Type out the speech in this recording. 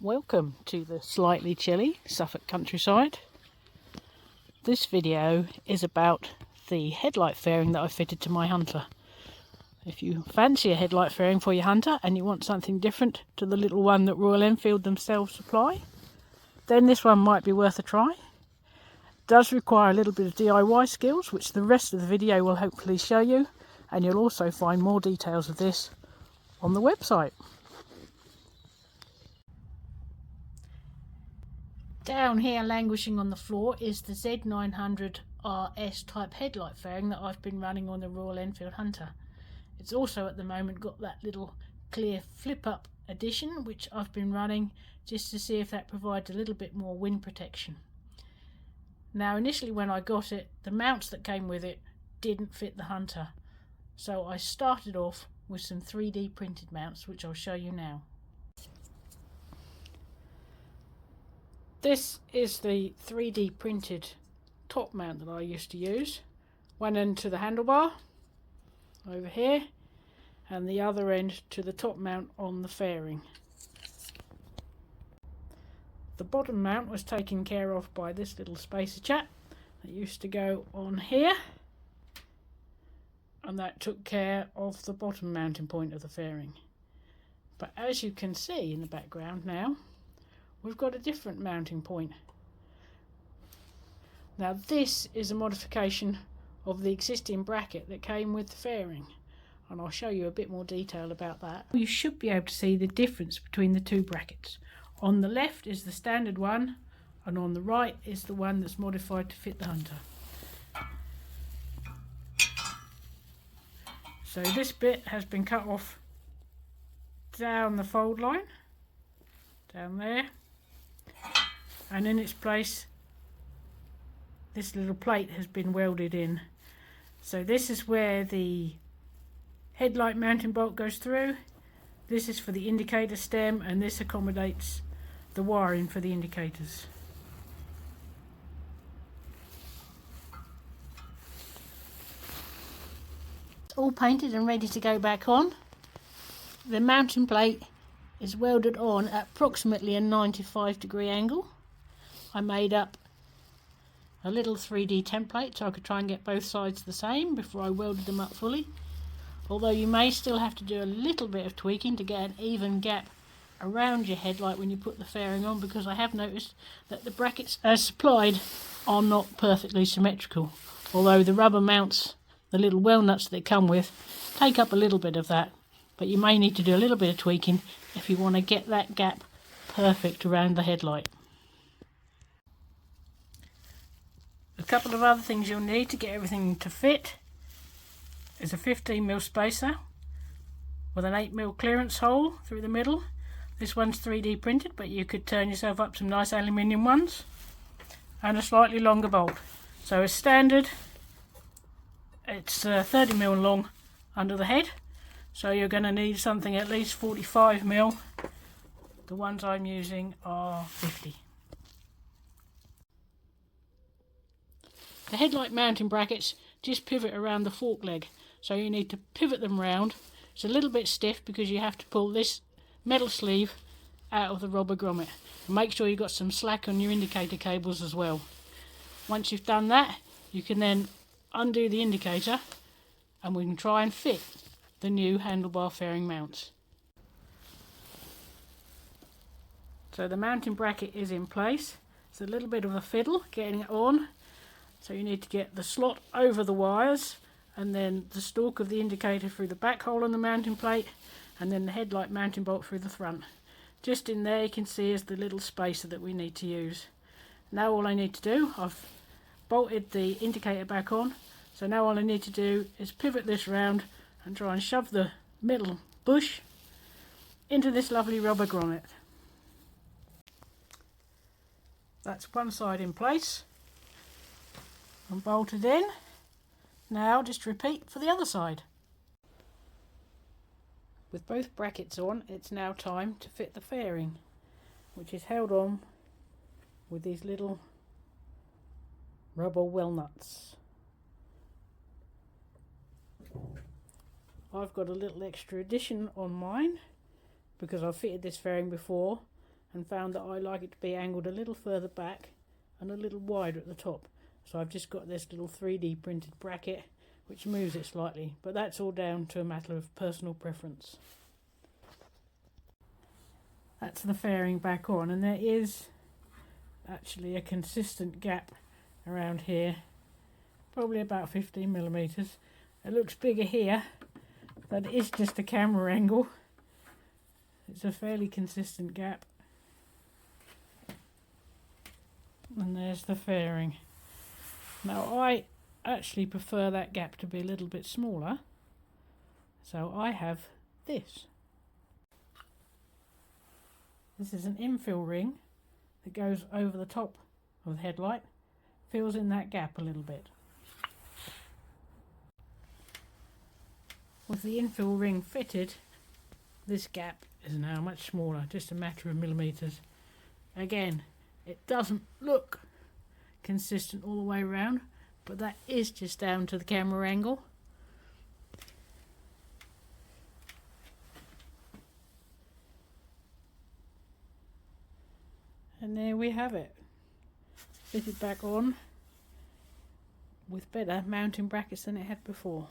Welcome to the slightly chilly Suffolk countryside. This video is about the headlight fairing that I fitted to my Hunter. If you fancy a headlight fairing for your Hunter and you want something different to the little one that Royal Enfield themselves supply, then this one might be worth a try. It does require a little bit of DIY skills, which the rest of the video will hopefully show you, and you'll also find more details of this on the website. Down here languishing on the floor is the Z900 RS type headlight fairing that I've been running on the Royal Enfield Hunter. It's also at the moment got that little clear flip up addition which I've been running just to see if that provides a little bit more wind protection. Now initially when I got it, the mounts that came with it didn't fit the Hunter, so I started off with some 3D printed mounts which I'll show you now. This is the 3D printed top mount that I used to use. One end to the handlebar over here and the other end to the top mount on the fairing. The bottom mount was taken care of by this little spacer chap that used to go on here, and that took care of the bottom mounting point of the fairing. But as you can see in the background now, we've got a different mounting point. Now this is a modification of the existing bracket that came with the fairing, and I'll show you a bit more detail about that. You should be able to see the difference between the two brackets. On the left is the standard one, and on the right is the one that's modified to fit the Hunter. So this bit has been cut off down the fold line, down there, and in its place this little plate has been welded in. So this is where the headlight mounting bolt goes through. This is for the indicator stem, and this accommodates the wiring for the indicators. It's all painted and ready to go back on. The mounting plate is welded on at approximately a 95-degree angle. I made up a little 3D template so I could try and get both sides the same before I welded them up fully. Although you may still have to do a little bit of tweaking to get an even gap around your headlight when you put the fairing on, because I have noticed that the brackets as supplied are not perfectly symmetrical. Although the rubber mounts, the little well nuts that they come with, take up a little bit of that. But you may need to do a little bit of tweaking if you want to get that gap perfect around the headlight. A couple of other things you'll need to get everything to fit is a 15mm spacer with an 8mm clearance hole through the middle. This one's 3D printed, but you could turn yourself up some nice aluminium ones, and a slightly longer bolt. So as standard, it's 30mm long under the head, so you're going to need something at least 45mm. The ones I'm using are 50. The headlight mounting brackets just pivot around the fork leg, so you need to pivot them round. It's a little bit stiff because you have to pull this metal sleeve out of the rubber grommet. And make sure you've got some slack on your indicator cables as well. Once you've done that, you can then undo the indicator and we can try and fit the new handlebar fairing mounts. So the mounting bracket is in place. It's a little bit of a fiddle getting it on. So you need to get the slot over the wires, and then the stalk of the indicator through the back hole on the mounting plate, and then the headlight mounting bolt through the front. Just in there you can see is the little spacer that we need to use. Now all I need to do, I've bolted the indicator back on, so now all I need to do is pivot this round and try and shove the middle bush into this lovely rubber grommet. That's one side in place and bolted in. Now just repeat for the other side. With both brackets on, it's now time to fit the fairing, which is held on with these little rubber well nuts. I've got a little extra addition on mine because I've fitted this fairing before and found that I like it to be angled a little further back and a little wider at the top. So I've just got this little 3D printed bracket which moves it slightly, but that's all down to a matter of personal preference. That's the fairing back on, and there is actually a consistent gap around here, probably about 15mm. It looks bigger here, but it is just a camera angle. It's a fairly consistent gap. And there's the fairing. Now I actually prefer that gap to be a little bit smaller, so I have this. This is an infill ring that goes over the top of the headlight, fills in that gap a little bit. With the infill ring fitted, this gap is now much smaller, just a matter of millimetres. Again, it doesn't look consistent all the way around, but that is just down to the camera angle. And there we have it, fitted back on with better mounting brackets than it had before.